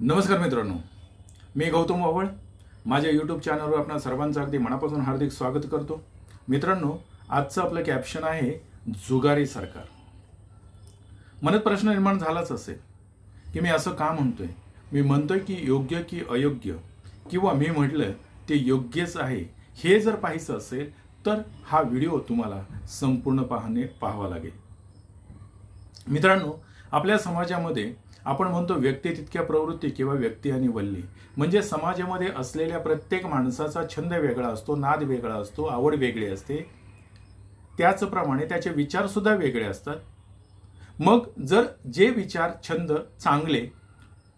नमस्कार मित्रांनो, मी गौतम वावळ माझ्या यूट्यूब चॅनलवर आपणा सर्वांचं अगदी मनापासून हार्दिक स्वागत करतो. मित्रांनो, आजचं आपलं कॅप्शन आहे जुगारी सरकार. मनात प्रश्न निर्माण झालाच असेल की मी असं का म्हणतोय. मी म्हणतोय की योग्य की अयोग्य, किंवा मी म्हटलं ते योग्यच आहे हे जर पाहायचं असेल तर हा व्हिडिओ तुम्हाला संपूर्ण पाहावा लागेल. मित्रांनो, आपल्या समाजामध्ये आपण म्हणतो व्यक्ती तितक्या प्रवृत्ती किंवा व्यक्ती आणि वल्ली. म्हणजे समाजामध्ये असलेल्या प्रत्येक माणसाचा छंद वेगळा असतो, नाद वेगळा असतो, आवड वेगळी असते. त्याचप्रमाणे त्याचे विचार सुद्धा वेगळे असतात. मग जर जे विचार छंद चांगले,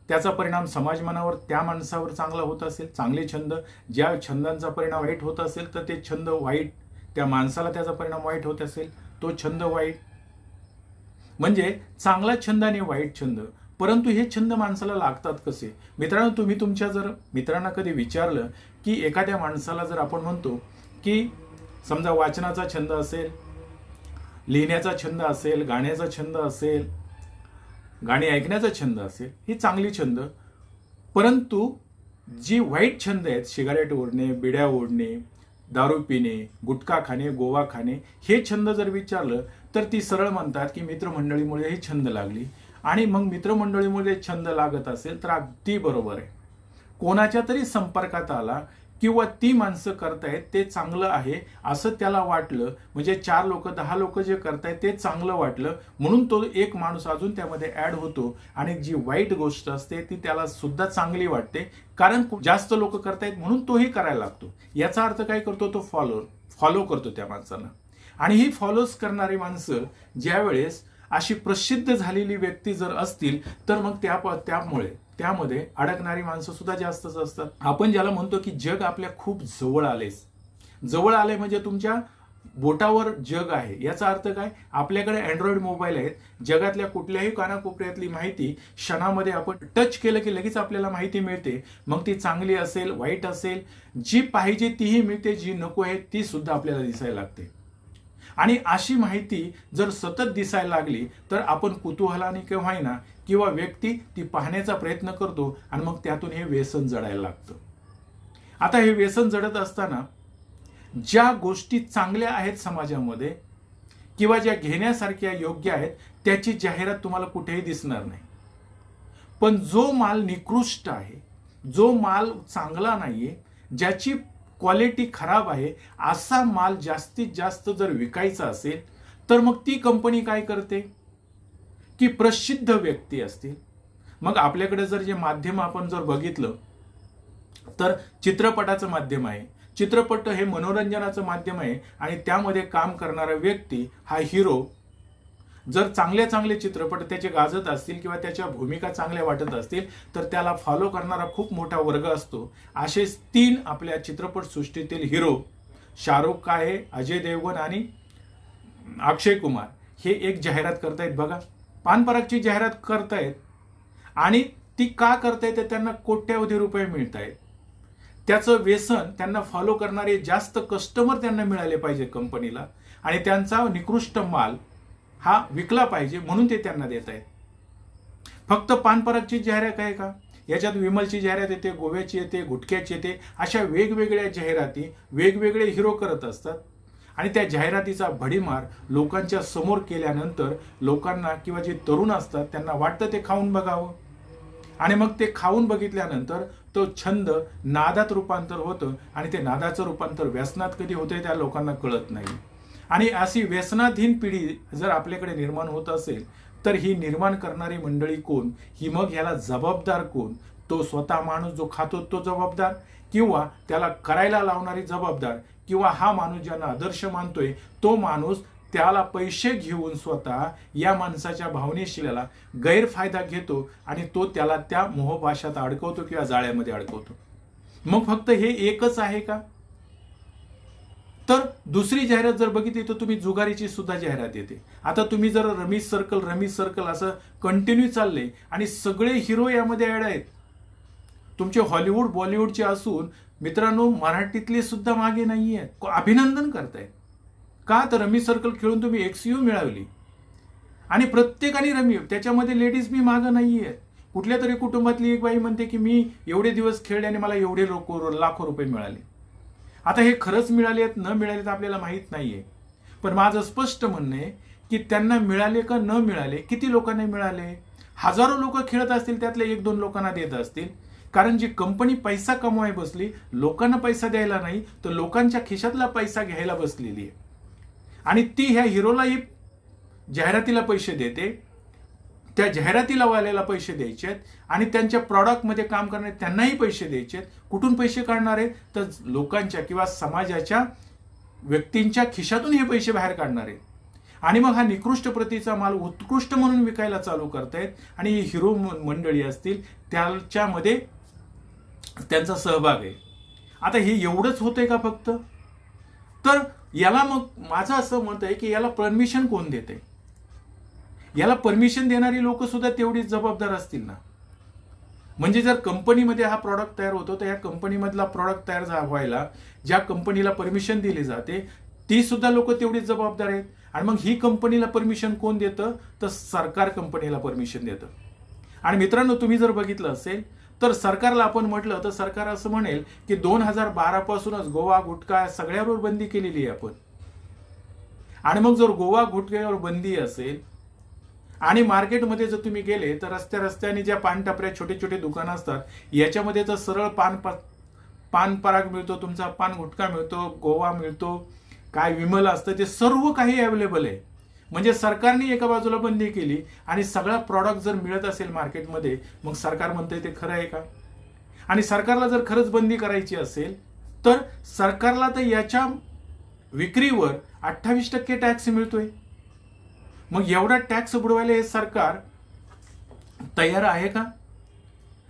त्याचा परिणाम समाजमनावर त्या माणसावर चांगला होत असेल, चांगले छंद, ज्या छंदांचा परिणाम वाईट होत असेल तर ते छंद वाईट, त्या माणसाला त्याचा परिणाम वाईट होत असेल तो छंद वाईट. म्हणजे चांगला छंद आणि वाईट छंद. परंतु हे छंद माणसाला लागतात कसे? मित्रांनो, तुम्ही तुमच्या जर मित्रांना कधी विचारलं की एखाद्या माणसाला जर आपण म्हणतो की समजा वाचनाचा छंद असेल, लिहिण्याचा छंद असेल, गाण्याचा छंद असेल, गाणी ऐकण्याचा छंद असेल, ही चांगली छंद. परंतु जी वाईट छंद आहेत, सिगारेट ओढणे, बिड्या ओढणे, दारू पिणे, गुटखा खाणे, गोवा खाणे, हे छंद जर विचारलं तर ती सरळ म्हणतात की मित्रमंडळीमुळे ही छंद लागली. आणि मग मित्रमंडळीमुळे छंद लागत असेल तर अगदी बरोबर आहे. कोणाच्या तरी संपर्कात आला किंवा ती माणसं करतायत ते चांगलं आहे असं त्याला वाटलं, म्हणजे 4 लोक 10 लोक जे करतायत ते चांगलं वाटलं म्हणून तो एक माणूस अजून त्यामध्ये ऍड होतो आणि जी वाईट गोष्ट असते ती त्याला सुद्धा चांगली वाटते, कारण जास्त लोक करतायत म्हणून तोही करायला लागतो. याचा अर्थ काय करतो? तो फॉलो करतो त्या माणसाला. आणि ही फॉलोज करणारी माणसं ज्यावेळेस अशी प्रसिद्ध झालेली व्यक्ती जर असतील तर मग त्यामुळे त्यामध्ये अडकणारी माणसं सुद्धा जास्तच असतात. आपण ज्याला म्हणतो की जग आपल्या खूप जवळ आले म्हणजे तुमच्या बोटावर जग आहे. याचा अर्थ काय? आपल्याकडे अँड्रॉइड मोबाईल आहेत. जगातल्या कुठल्याही कानाकोपऱ्यातली माहिती क्षणामध्ये आपण टच केलं की लगेच आपल्याला माहिती मिळते. मग ती चांगली असेल, वाईट असेल, जी पाहिजे तीही मिळते, जी नको आहे ती सुद्धा आपल्याला दिसायला लागते. आणि अशी माहिती जर सतत दिसायला लागली तर आपण कुतूहलाने किंवा व्यक्ती ती पाहण्याचा प्रयत्न करतो आणि मग त्यातून हे व्यसन जडायला लागतं. आता हे व्यसन जडत असताना ज्या गोष्टी चांगल्या आहेत समाजामध्ये किंवा ज्या घेण्यासारख्या योग्य आहेत त्याची जाहिरात तुम्हाला कुठेही दिसणार नाही. पण जो माल निकृष्ट आहे, जो माल चांगला नाहीये, ज्याची क्वालिटी खराब आहे, असा माल जास्तीत जास्त जर विकायचा असेल तर मग ती कंपनी काय करते की प्रसिद्ध व्यक्ती असतील. मग आपल्याकडे जर जे माध्यम आपण जर बघितलं तर चित्रपटाचं माध्यम आहे. चित्रपट हे मनोरंजनाचं माध्यम आहे आणि त्यामध्ये काम करणारा व्यक्ती हा हिरो जर चांगले चित्रपट त्याचे गाजत असतील किंवा त्याच्या भूमिका चांगल्या वाटत असतील तर त्याला फॉलो करणारा खूप मोठा वर्ग असतो. असे 3 आपल्या चित्रपट सृष्टीतील हिरो, शाहरुख आहे, अजय देवगण आणि अक्षय कुमार, हे एक जाहिरात करतायत बघा. पान परागची जाहिरात करतायत आणि ती का करतायत? त्यांना कोट्यावधी रुपये मिळत आहेत. त्याचं व्यसन, त्यांना फॉलो करणारे जास्त कस्टमर त्यांना मिळाले पाहिजे कंपनीला आणि त्यांचा निकृष्ट माल हा विकला पाहिजे म्हणून ते त्यांना देत आहेत. फक्त पान परागची जाहिरात आहे का? याच्यात विमलची जाहिरात येते, गोव्याची येते, गुटख्याची येते. अशा वेगवेगळ्या जाहिराती वेगवेगळे हिरो करत असतात आणि त्या जाहिरातीचा भडीमार लोकांच्या समोर केल्यानंतर लोकांना किंवा जे तरुण असतात त्यांना वाटतं ते खाऊन बघावं आणि मग ते खाऊन बघितल्यानंतर तो छंद नादात रूपांतर होतं आणि ते नादाचं रूपांतर व्यसनात कधी होते त्या लोकांना कळत नाही. आणि अशी व्यसनाधीन पिढी जर आपल्याकडे निर्माण होत असेल तर ही निर्माण करणारी मंडळी कोण? ही मग ह्याला जबाबदार कोण? तो स्वतः माणूस जो खातो तो जबाबदार, किंवा त्याला करायला लावणारी जबाबदार, किंवा हा माणूस ज्यांना आदर्श मानतोय तो माणूस त्याला पैसे घेऊन स्वतः या माणसाच्या भावनेशीला गैरफायदा घेतो आणि तो त्याला त्या मोहपाशात अडकवतो किंवा जाळ्यामध्ये अडकवतो. मग फक्त हे एकच आहे का? तर दुसरी जाहिरात जर बघितली तर तुम्ही जुगारीची सुद्धा जाहिरात येते. आता तुम्ही जर रमेश सर्कल असं कंटिन्यू चालले आणि सगळे हिरो यामध्ये ऍड आहेत. तुमचे हॉलिवूड बॉलिवूडचे असून मित्रांनो मराठीतले सुद्धा मागे नाहीये. अभिनंदन करतायत का? तर रमेश सर्कल खेळून तुम्ही XU मिळवली आणि प्रत्येकाने त्याच्यामध्ये लेडीज बी मागे नाहीये. कुठल्या तरी कुटुंबातली एक बाई म्हणते की मी एवढे दिवस खेळल्याने मला एवढे लाखो रुपये मिळाले. आता हे खरंच मिळालेत न मिळालेत आपल्याला माहीत नाहीये, पण माझं स्पष्ट म्हणणं आहे की त्यांना मिळाले का न मिळाले, किती लोकांना मिळाले, हजारो लोक खेळत असतील, त्यातले 1-2 लोकांना देत असतील. कारण जी कंपनी पैसा कमवाय बसली, लोकांना पैसा द्यायला नाही तर लोकांच्या खिशातला पैसा घ्यायला बसलेली आहे. आणि ती ह्या हिरोलाही जाहिरातीला पैसे देते, त्या जाहिरातीला वाल्याला पैसे द्यायचे आणि त्यांच्या प्रॉडक्टमध्ये काम करणारे त्यांनाही पैसे द्यायचे. कुठून पैसे काढणार आहे तर लोकांच्या किंवा समाजाच्या व्यक्तींच्या खिशातून हे पैसे बाहेर काढणार आहे. आणि मग हा निकृष्ट प्रतीचा माल उत्कृष्ट म्हणून विकायला चालू करतायत आणि ही हिरो मंडळी असतील त्याच्यामध्ये त्यांचा सहभाग आहे. आता हे एवढंच होतंय का फक्त? तर याला मग माझं असं मत आहे की याला परमिशन कोण देते? याला परमिशन देणारी लोक सुद्धा तेवढीच जबाबदार असतील ना. म्हणजे जर कंपनीमध्ये हा प्रॉडक्ट तयार होतो तर या कंपनीमधला प्रॉडक्ट तयार व्हायला ज्या कंपनीला परमिशन दिली जाते ती सुद्धा लोक तेवढीच जबाबदार आहेत. आणि मग ही कंपनीला परमिशन कोण देतं तर सरकार कंपनीला परमिशन देतं. आणि मित्रांनो, तुम्ही जर बघितलं असेल तर सरकारला आपण म्हटलं तर सरकार असं म्हणेल की 2012 पासूनच गोवा गुटखा सगळ्यावर बंदी केलेली आहे आपण. आणि मग जर गोवा गुटख्यावर बंदी असेल आणि मार्केटमध्ये जर तुम्ही गेले तर रस्त्याने ज्या पान टपऱ्या छोटे छोटे दुकानं असतात याच्यामध्ये तर सरळ पान पराग मिळतो, तुमचा पान गुटखा मिळतो, गोवा मिळतो, काय विमल असतं, ते सर्व काही अवेलेबल आहे. म्हणजे सरकारने एका बाजूला बंदी केली आणि सगळा प्रॉडक्ट जर मिळत असेल मार्केटमध्ये, मग सरकार म्हणतंय ते खरं आहे का? आणि सरकारला जर खरंच बंदी करायची असेल तर सरकारला तर याच्या विक्रीवर 28% टॅक्स मिळतोय. मग एवढा टॅक्स बुडवायला हे सरकार तयार आहे का?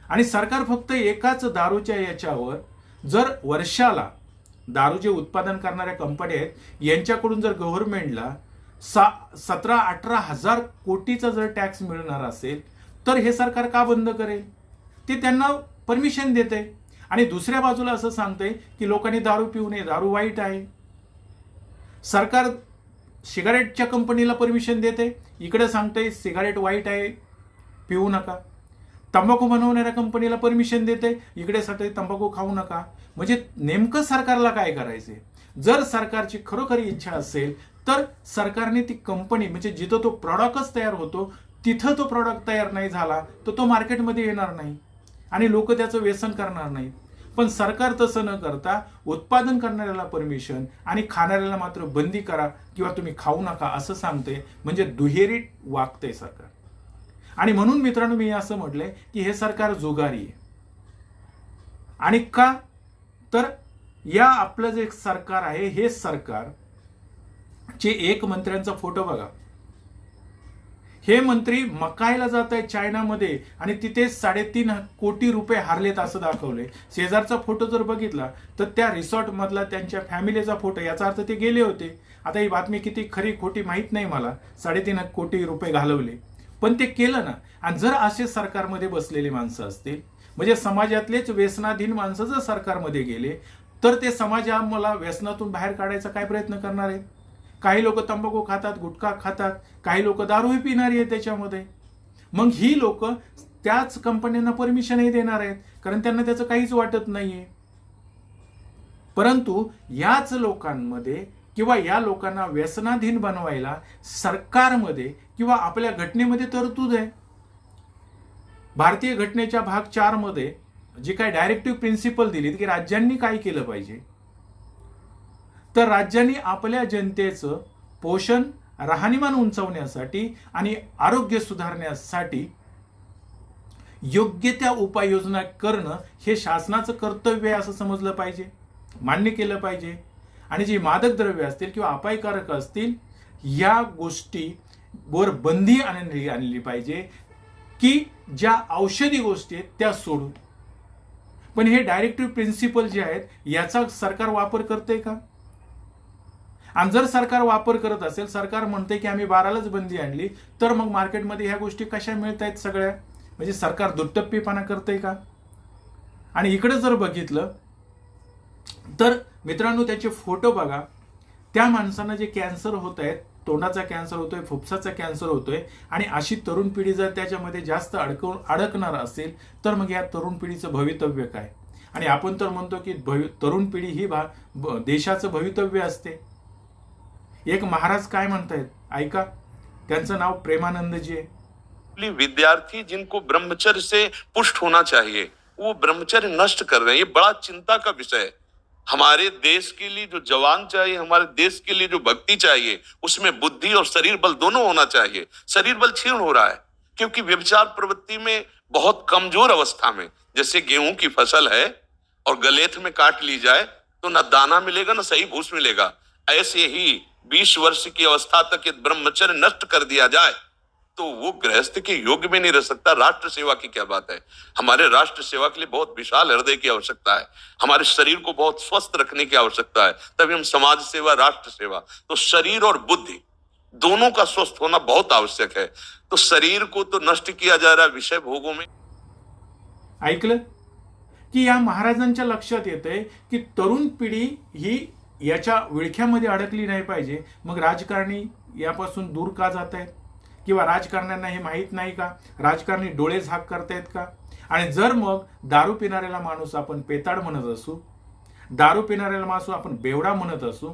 आणि सरकार फक्त एकाच दारूच्या याच्यावर जर वर्षाला दारू जे उत्पादन करणाऱ्या कंपन्या आहेत यांच्याकडून जर गव्हर्नमेंटला 17-18 हजार कोटीचा जर टॅक्स मिळणार असेल तर हे सरकार का बंद करेल? ते त्यांना परमिशन देते आणि दुसऱ्या बाजूला असं सांगते की लोकांनी दारू पिऊ नये, दारू वाईट आहे. सरकार सिगारेटच्या कंपनीला परमिशन देते, इकडे सांगते सिगारेट वाईट आहे, पिऊ नका. तंबाखू बनवणाऱ्या कंपनीला परमिशन देते, इकडे सांगते तंबाखू खाऊ नका. म्हणजे नेमकं सरकारला काय करायचंय? जर सरकारची खरोखरी इच्छा असेल तर सरकारने ती कंपनी म्हणजे जिथं तो प्रॉडक्टच तयार होतो तिथं तो प्रॉडक्ट तयार नाही झाला तर तो मार्केटमध्ये येणार नाही आणि लोक त्याचं व्यसन करणार नाहीत. पण सरकार तसं न करता उत्पादन करणाऱ्याला परमिशन आणि खाणाऱ्याला मात्र बंदी करा किंवा तुम्ही खाऊ नका असं सांगते. म्हणजे दुहेरी वागते सरकार. आणि म्हणून मित्रांनो मी असं म्हटलंय की हे सरकार जुगारी आहे. आणि का तर या आपलं जे सरकार आहे हे सरकार चे एक मंत्र्यांचा फोटो बघा. हे मंत्री मकायला जात आहे चायनामध्ये आणि तिथे 3.5 कोटी रुपये हारलेत असं दाखवलंय. शेजारचा फोटो जर बघितला तर त्या रिसॉर्ट मधला त्यांच्या फॅमिलीचा फोटो, याचा अर्थ ते गेले होते. आता ही बातमी किती खरी खोटी माहित नाही मला, 3.5 कोटी रुपये घालवले, पण ते केलं ना. आणि जर असे सरकारमध्ये बसलेले माणसं असतील म्हणजे समाजातलेच व्यसनाधीन माणसं जर सरकारमध्ये गेले तर ते समाजाला व्यसनातून बाहेर काढायचा काय प्रयत्न करणार आहेत? काही लोक तंबाखू खातात, गुटखा खातात, काही लोक दारूही पिणारी आहेत त्याच्यामध्ये. मग ही लोक त्याच कंपन्यांना परमिशनही देणार आहेत कारण त्यांना त्याचं काहीच वाटत नाहीये. परंतु याच लोकांमध्ये किंवा या लोकांना व्यसनाधीन बनवायला सरकारमध्ये किंवा आपल्या घटनेमध्ये तरतूद आहे. भारतीय घटनेच्या भाग 4 मध्ये जी काय डायरेक्टिव्ह प्रिन्सिपल दिली की राज्यांनी काय केलं पाहिजे, तर राज्यांनी आपल्या जनतेचं पोषण, राहणीमान उंचावण्यासाठी आणि आरोग्य सुधारण्यासाठी योग्य त्या उपाययोजना करणं हे शासनाचं कर्तव्य आहे असं समजलं पाहिजे, मान्य केलं पाहिजे. आणि जी मादक द्रव्य असतील किंवा अपायकारक असतील या गोष्टीवर बंदी आणली पाहिजे की ज्या औषधी गोष्टी आहेत त्या सोडून. पण हे डायरेक्टिव्ह प्रिन्सिपल जे आहेत याचा सरकार वापर करते का? आणि जर सरकार वापर करत असेल, सरकार म्हणते की आम्ही 12लाच बंदी आणली, तर मग मार्केटमध्ये ह्या गोष्टी कशा मिळत आहेत सगळ्या? म्हणजे सरकार दुट्टप्पीपणा करते का? आणि इकडे जर बघितलं तर मित्रांनो त्याचे फोटो बघा. त्या माणसांना जे कॅन्सर होत आहेत तोंडाचा कॅन्सर होतोय, फुफ्साचा कॅन्सर होतोय, आणि अशी तरुण पिढी जर त्याच्यामध्ये जास्त अडकणार असेल तर मग या तरुण पिढीचं भवितव्य काय? आणि आपण तर म्हणतो की तरुण पिढी ही देशाचं भवितव्य असते. एक महाराज काय म्हणतायत ऐका, त्यांचं नाव प्रेमानंदजी आहे. विद्यार्थी जिनको ब्रह्मचर्य से पुष्ट होना चाहिए वो ब्रह्मचर्य नष्ट कर रहे हैं. ये बड़ा चिंता का विषय है. हमारे देश के लिए जो जवान चाहिए, हमारे देश के लिए जो भक्ति चाहिए, उसमें बुद्धि और शरीर बल दोनों होना चाहिए. शरीर बल क्षीण हो रहा है क्योंकि व्यभिचार प्रवृत्ति में बहुत कमजोर अवस्था में, जैसे गेहूं की फसल है और गलेथ में काट ली जाए तो न दाना मिलेगा न सही भूस मिलेगा, ऐसे ही 20 वर्ष की अवस्था तक ब्रह्मचर्य नष्ट कर दिया जाए तो वो गृहस्थ के योग्य में नहीं रह सकता. राष्ट्र सेवा की क्या बात है. हमारे राष्ट्र सेवा के लिए बहुत विशाल हृदय की आवश्यकता है. हमारे शरीर को बहुत स्वस्थ रखने की आवश्यकता है, तभी हम समाज सेवा, राष्ट्र सेवा. तो शरीर और बुद्धि दोनों का स्वस्थ होना बहुत आवश्यक है. तो शरीर को तो नष्ट किया जा रहा है विषय भोगों में. ऐकलं की या महाराजांच्या लक्षात येतंय की तरुण पिढी ही याच्या विळख्यामध्ये अडकली नाही पाहिजे. मग राजकारणी यापासून दूर का जात आहेत? किंवा राजकारण्यांना हे माहीत नाही का? राजकारणी डोळे झाक करतायत का? आणि जर मग दारू पिणाऱ्याला माणूस आपण पेताड म्हणत असू, दारू पिणाऱ्याला माणूस आपण बेवडा म्हणत असू,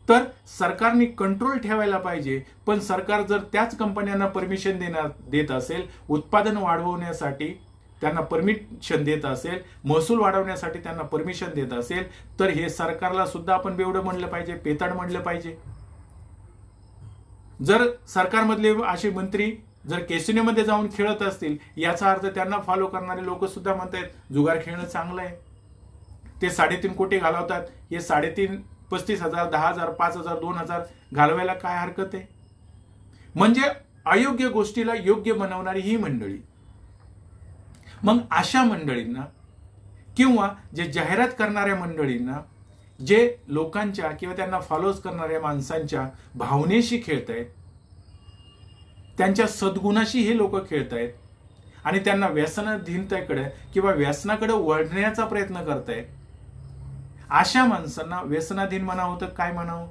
तर सरकारने कंट्रोल ठेवायला पाहिजे. पण सरकार जर त्याच कंपन्यांना परमिशन देत असेल, उत्पादन वाढवण्यासाठी त्यांना परमिशन देत असेल, महसूल वाढवण्यासाठी त्यांना परमिशन देत असेल, तर हे सरकारला सुद्धा आपण बेवडं म्हणलं पाहिजे, पेताड म्हणलं पाहिजे. जर सरकारमधले असे मंत्री जर कॅसिनोमध्ये जाऊन खेळत असतील, याचा अर्थ त्यांना फॉलो करणारे लोक सुद्धा म्हणतात जुगार खेळणं चांगलं आहे. ते 3.5 कोटी घालवतात, हे 3.5, 35,000, 10,000, 5,000, 2,000 घालवायला काय हरकत आहे? म्हणजे अयोग्य गोष्टीला योग्य बनवणारी ही मंडळी. मग अशा मंडळींना किंवा जे जाहिरात करणाऱ्या मंडळींना, जे लोकांच्या किंवा त्यांना फॉलोज करणाऱ्या माणसांच्या भावनेशी खेळतायत, त्यांच्या सद्गुणाशी हे लोक खेळतायत आणि त्यांना व्यसनाधीनतेकडे किंवा व्यसनाकडे वळण्याचा प्रयत्न करतायत. अशा माणसांना व्यसनाधीन म्हणावं तर काय म्हणावं?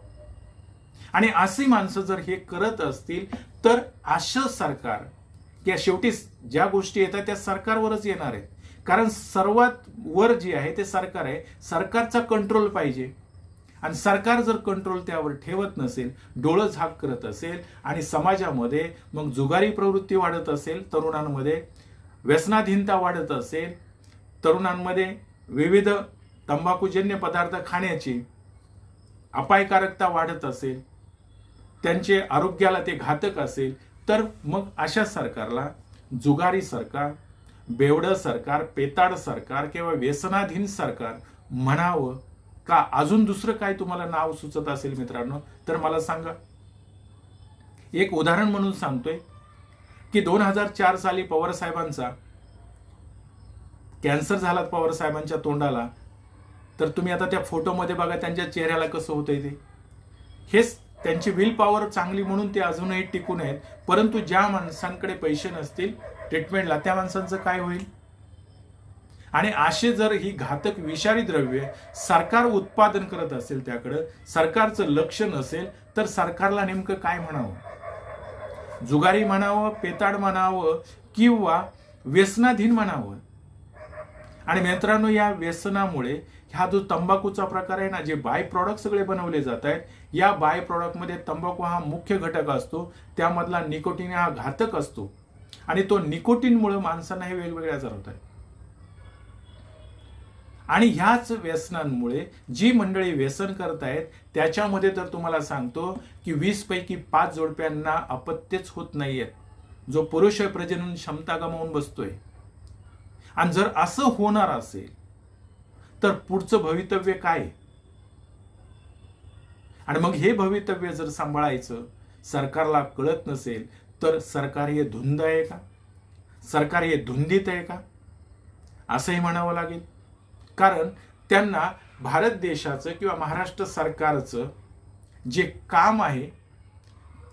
आणि अशी माणसं जर हे करत असतील तर असं सरकार, की शेवटी ज्या गोष्टी येतात त्या सरकारवरच येणार आहेत. कारण सर्वात वर जे आहे ते सरकार आहे. सरकारचा कंट्रोल पाहिजे. आणि सरकार जर कंट्रोल त्यावर ठेवत नसेल, डोळं झाक करत असेल आणि समाजामध्ये मग जुगारी प्रवृत्ती वाढत असेल, तरुणांमध्ये व्यसनाधीनता वाढत असेल, तरुणांमध्ये विविध तंबाखूजन्य पदार्थ खाण्याची अपायकारकता वाढत असेल, त्यांचे आरोग्याला ते घातक असेल, तर मग अशा सरकारला जुगारी सरकार, बेवडं सरकार, पेताड सरकार किंवा व्यसनाधीन सरकार म्हणावं का? अजून दुसरं काय तुम्हाला नाव सुचत असेल मित्रांनो तर मला सांगा. एक उदाहरण म्हणून सांगतोय की 2004 साली पवार साहेबांचा कॅन्सर झाला पवार साहेबांच्या तोंडाला. तर तुम्ही आता त्या फोटोमध्ये बघा त्यांच्या चेहऱ्याला कसं होतंय ते. हेच त्यांची विल पॉवर चांगली म्हणून ते अजूनही टिकून आहेत. परंतु ज्या माणसांकडे पैसे नसतील ट्रीटमेंटला, त्या माणसांचं काय होईल? आणि असे जर ही घातक विषारी द्रव्य सरकार उत्पादन करत असेल, त्याकडे सरकारचं लक्ष नसेल, तर सरकारला नेमकं काय म्हणावं? जुगारी म्हणावं, पेताड म्हणावं किंवा व्यसनाधीन म्हणावं? आणि मित्रांनो, या व्यसनामुळे हा जो तंबाखूचा प्रकार आहे ना, जे बाय प्रॉडक्ट सगळे बनवले जात आहेत, या बाय प्रॉडक्ट मध्ये तंबाखू हा मुख्य घटक असतो. त्यामधला निकोटीन हा घातक असतो आणि तो निकोटीनमुळे माणसांना हे वेगवेगळे आजार होत आहेत. आणि ह्याच व्यसनांमुळे जी मंडळी व्यसन करतायत त्याच्यामध्ये तर तुम्हाला सांगतो की 20 पैकी 5 जोडप्यांना अपत्यच होत नाहीयेत. जो पुरुष प्रजनन क्षमता गमावून बसतोय. आणि जर असं होणार असेल तर पुढचं भवितव्य काय? आणि मग हे भवितव्य जर सांभाळायचं सरकारला कळत नसेल तर सरकार हे धुंद आहे का? सरकार हे धुंदीत आहे का? असंही म्हणावं लागेल. कारण त्यांना भारत देशाचं किंवा महाराष्ट्र सरकारचं जे काम आहे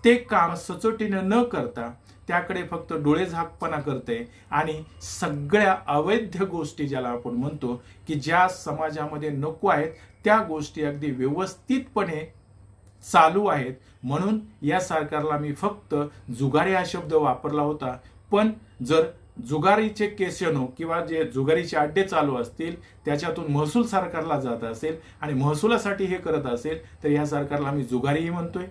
ते काम सचोटीने न करता त्याकडे फक्त डोळेझाकपणा करते आणि सगळ्या अवैध गोष्टी, ज्याला आपण म्हणतो की ज्या समाजामध्ये नको आहेत, त्या गोष्टी अगदी व्यवस्थितपणे चालू आहेत. म्हणून या सरकारला मी फक्त जुगारी हा शब्द वापरला होता. पण जर जुगारीचे केसिनो किंवा जे जुगारीचे अड्डे चालू असतील त्याच्यातून महसूल सरकारला जात असेल आणि महसुलासाठी हे करत असेल तर या सरकारला मी जुगारीही म्हणतोय.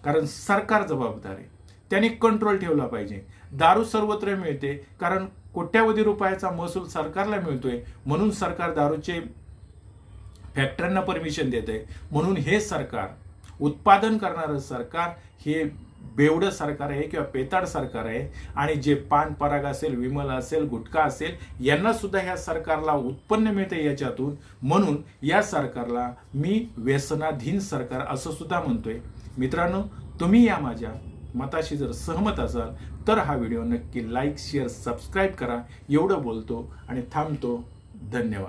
कारण सरकार जबाबदार आहे, त्यांनी कंट्रोल ठेवला पाहिजे. दारू सर्वत्र मिळते कारण कोट्यावधी रुपयाचा महसूल सरकारला मिळतोय, म्हणून सरकार दारूचे फॅक्टरींना परमिशन देत आहे. म्हणून हे सरकार, उत्पादन करणारं सरकार हे बेवडं सरकार आहे किंवा पेताड सरकार आहे. आणि जे पान पराग असेल, विमल असेल, गुटखा असेल, यांना सुद्धा ह्या सरकारला उत्पन्न मिळते याच्यातून. म्हणून या सरकारला मी व्यसनाधीन सरकार असं सुद्धा म्हणतोय. मित्रांनो, तुम्ही या माझ्या मताशी जर सहमत असाल तर हा व्हिडिओ नक्की लाईक, शेअर, सबस्क्राईब करा. एवढं बोलतो आणि थांबतो. धन्यवाद.